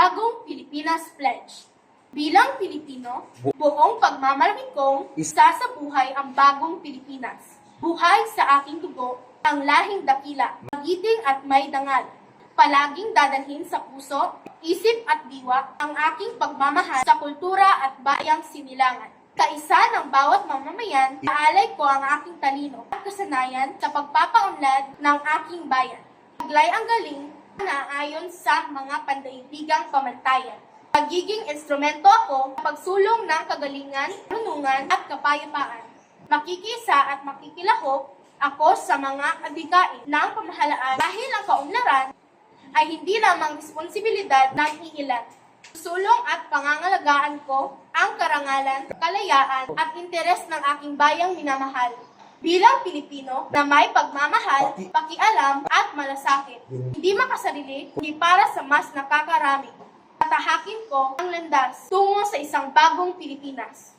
Bagong Pilipinas Pledge. Bilang Pilipino, buong pagmamalaki kong isa sa buhay ang bagong Pilipinas. Buhay sa aking dugo, ang lahing dakila, magiting at may dangal. Palaging dadalhin sa puso, isip at diwa ang aking pagmamahal sa kultura at bayang sinilangan. Kaisa ng bawat mamamayan, naalay ko ang aking talino at kasanayan sa pagpapaunlad ng aking bayan. Taglay ang galing na ayon sa mga pandaigdigang pamantayan. Magiging instrumento ako sa pagsulong ng kagalingan, karunungan at kapayapaan. Makikisa at makikilahok ako sa mga adhikain ng pamahalaan dahil ang kaunlaran ay hindi lamang responsibilidad ng iilan. Sulong at pangangalagaan ko ang karangalan, kalayaan at interes ng aking bayang minamahal. Bilang Pilipino na may pagmamahal, pakialam at malasakit, hindi makasarili, kundi para sa mas nakakarami. Tatahakin ko ang landas tungo sa isang bagong Pilipinas.